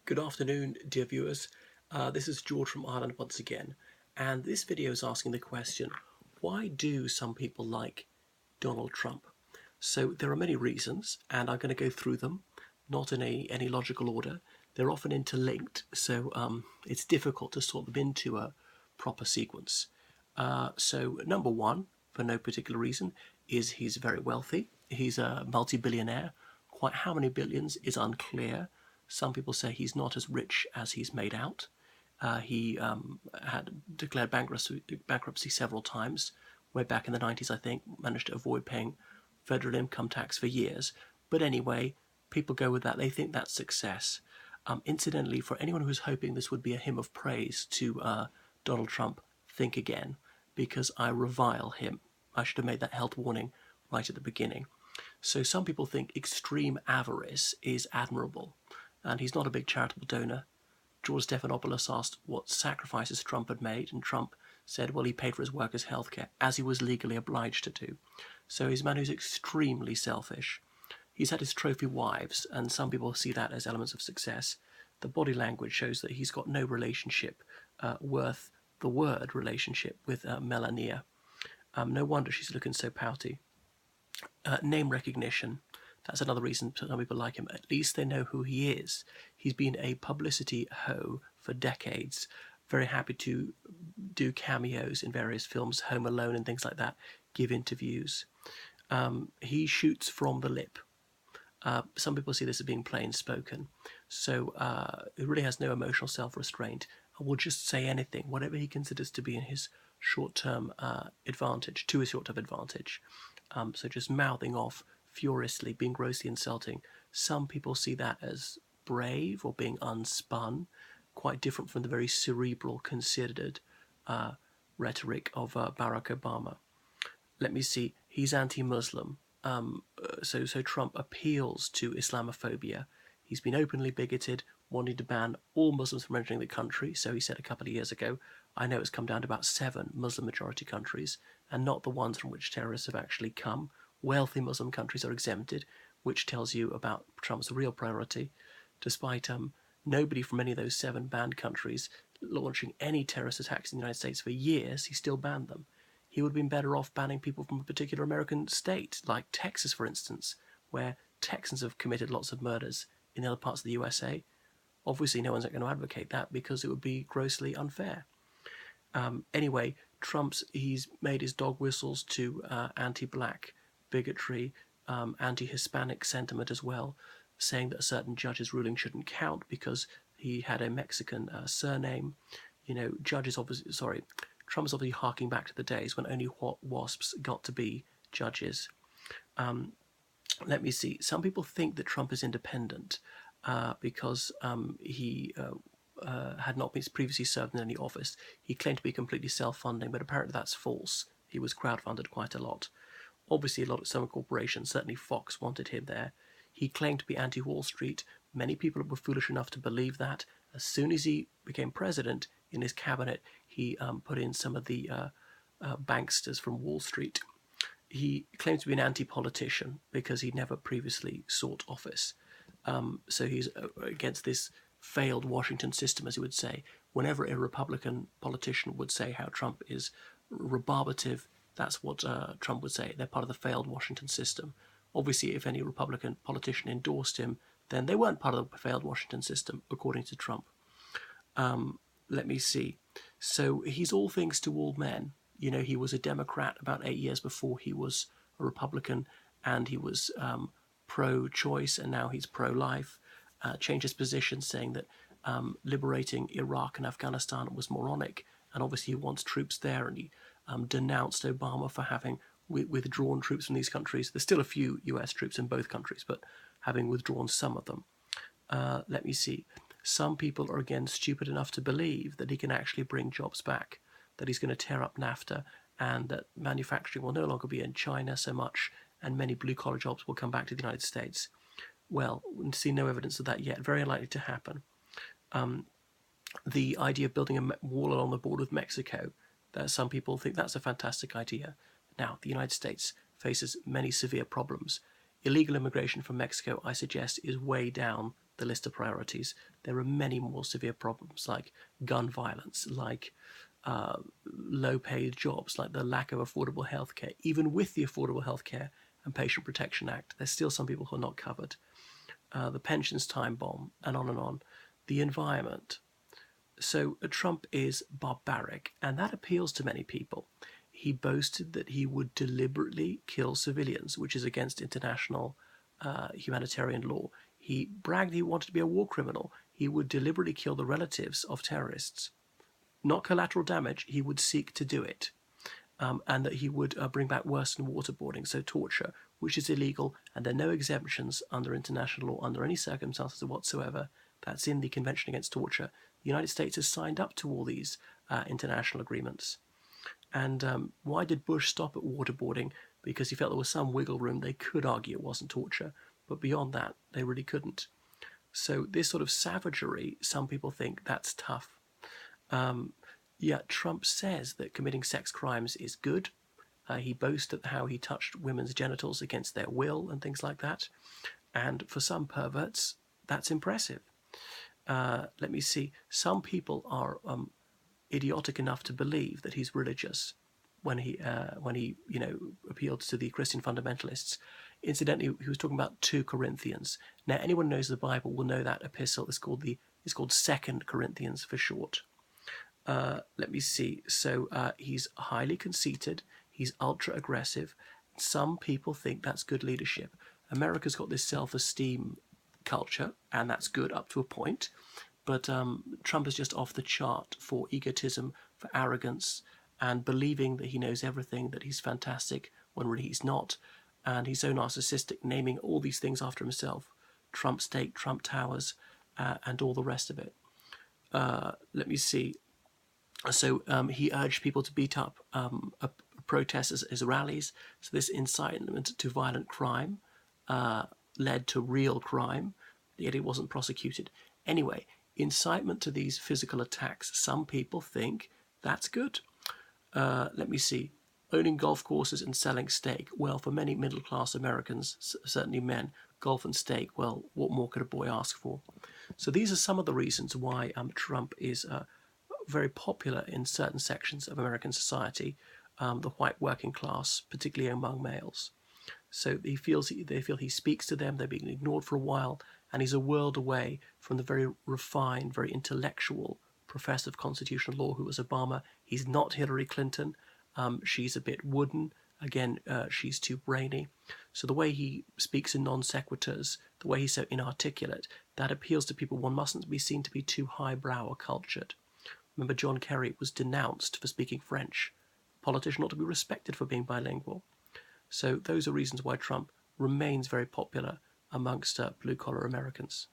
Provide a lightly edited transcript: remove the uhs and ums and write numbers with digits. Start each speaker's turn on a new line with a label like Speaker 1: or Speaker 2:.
Speaker 1: Good afternoon, dear viewers. This is George from Ireland once again, and this video is asking the question, why do some people like Donald Trump? So there are many reasons, and I'm going to go through them, not in any logical order. They're often interlinked, so it's difficult to sort them into a proper sequence. So number one, for no particular reason, is he's very wealthy. He's a multi-billionaire. Quite how many billions is unclear. Some people say he's not as rich as he's made out. He had declared bankruptcy several times. Way back in the 90s, I think, managed to avoid paying federal income tax for years. But anyway, people go with that. They think that's success. Incidentally, for anyone who was hoping this would be a hymn of praise to Donald Trump, think again, because I revile him. I should have made that health warning right at the beginning. So some people think extreme avarice is admirable, and he's not a big charitable donor. George Stephanopoulos asked what sacrifices Trump had made, and Trump said, well, he paid for his workers' healthcare, as he was legally obliged to do. So he's a man who's extremely selfish. He's had his trophy wives, and some people see that as elements of success. The body language shows that he's got no relationship worth the word relationship with Melania. No wonder she's looking so pouty. Name recognition. That's another reason some people like him. At least they know who he is. He's been a publicity hoe for decades. Very happy to do cameos in various films, Home Alone and things like that, give interviews. He shoots from the lip. Some people see this as being plain spoken. So he really has no emotional self-restraint and will just say anything, whatever he considers to be in his short-term advantage, to his short-term advantage. So just mouthing off furiously, being grossly insulting. Some people see that as brave or being unspun, quite different from the very cerebral, considered rhetoric of Barack Obama. Let me see, he's anti-Muslim. So Trump appeals to Islamophobia. He's been openly bigoted, wanting to ban all Muslims from entering the country. So he said a couple of years ago, I know it's come down to about 7 Muslim-majority countries, and not the ones from which terrorists have actually come. Wealthy Muslim countries are exempted, which tells you about Trump's real priority. Despite nobody from any of those 7 banned countries launching any terrorist attacks in the United States for years, he still banned them. He would have been better off banning people from a particular American state, like Texas, for instance, where Texans have committed lots of murders in the other parts of the USA. Obviously, no one's going to advocate that because it would be grossly unfair. Anyway, he's made his dog whistles to anti-black bigotry, anti-Hispanic sentiment as well, saying that a certain judge's ruling shouldn't count because he had a Mexican surname. You know, Trump's obviously harking back to the days when only wasps got to be judges. Let me see. Some people think that Trump is independent because he had not been previously served in any office. He claimed to be completely self-funding, but apparently that's false. He was crowd-funded quite a lot. Obviously, a lot of some corporations, certainly Fox, wanted him there. He claimed to be anti-Wall Street. Many people were foolish enough to believe that. As soon as he became president, in his cabinet, he put in some of the banksters from Wall Street. He claimed to be an anti-politician because he never previously sought office. So he's against this failed Washington system, as he would say. Whenever a Republican politician would say how Trump is rebarbative, that's what Trump would say. They're part of the failed Washington system. Obviously, if any Republican politician endorsed him, then they weren't part of the failed Washington system, according to Trump. Let me see. So he's all things to all men. You know, he was a Democrat about 8 years before he was a Republican, and he was pro-choice, and now he's pro-life. Changed his position, saying that liberating Iraq and Afghanistan was moronic, and obviously he wants troops there, and he denounced Obama for having withdrawn troops from these countries. There's still a few US troops in both countries, but having withdrawn some of them. Let me see. Some people are again stupid enough to believe that he can actually bring jobs back, that he's going to tear up NAFTA, and that manufacturing will no longer be in China so much, and many blue-collar jobs will come back to the United States. Well, we see no evidence of that yet. Very unlikely to happen. The idea of building a wall along the border with Mexico, that some people think that's a fantastic idea. Now, the United States faces many severe problems. Illegal immigration from Mexico, I suggest, is way down the list of priorities, there are many more severe problems like gun violence, like low-paid jobs, like the lack of affordable healthcare. Even with the Affordable Healthcare and Patient Protection Act, there's still some people who are not covered. The pensions time bomb, and on and on. The environment. So Trump is barbaric, and that appeals to many people. He boasted that he would deliberately kill civilians, which is against international humanitarian law. He bragged he wanted to be a war criminal. He would deliberately kill the relatives of terrorists. Not collateral damage, he would seek to do it. And that he would bring back worse than waterboarding, so torture, which is illegal, and there are no exemptions under international law under any circumstances whatsoever. That's in the Convention Against Torture. The United States has signed up to all these international agreements. And why did Bush stop at waterboarding? Because he felt there was some wiggle room. They could argue it wasn't torture, but beyond that, they really couldn't. So this sort of savagery, some people think that's tough. Yet Trump says that committing sex crimes is good. He boasted how he touched women's genitals against their will and things like that. And for some perverts, that's impressive. Let me see. Some people are idiotic enough to believe that he's religious when he appealed to the Christian fundamentalists. Incidentally, he was talking about 2 Corinthians. Now, anyone who knows the Bible will know that epistle is called 2 Corinthians for short. Let me see. So he's highly conceited. He's ultra aggressive. Some people think that's good leadership. America's got this self-esteem culture, and that's good up to a point. But Trump is just off the chart for egotism, for arrogance, and believing that he knows everything, that he's fantastic when really he's not. And he's so narcissistic, naming all these things after himself. Trump Steak, Trump Towers, and all the rest of it. Let me see. So he urged people to beat up protesters at his rallies. So this incitement to violent crime led to real crime, yet it wasn't prosecuted. Anyway, incitement to these physical attacks, some people think that's good. Let me see. Owning golf courses and selling steak. Well, for many middle-class Americans, certainly men, golf and steak, well, what more could a boy ask for? So these are some of the reasons why Trump is very popular in certain sections of American society, the white working class, particularly among males. So they feel he speaks to them, they're being ignored for a while, and he's a world away from the very refined, very intellectual professor of constitutional law who was Obama. He's not Hillary Clinton. She's a bit wooden. Again, she's too brainy. So the way he speaks in non sequiturs, the way he's so inarticulate, that appeals to people. One mustn't be seen to be too highbrow or cultured. Remember, John Kerry was denounced for speaking French. A politician ought to be respected for being bilingual. So those are reasons why Trump remains very popular amongst blue-collar Americans.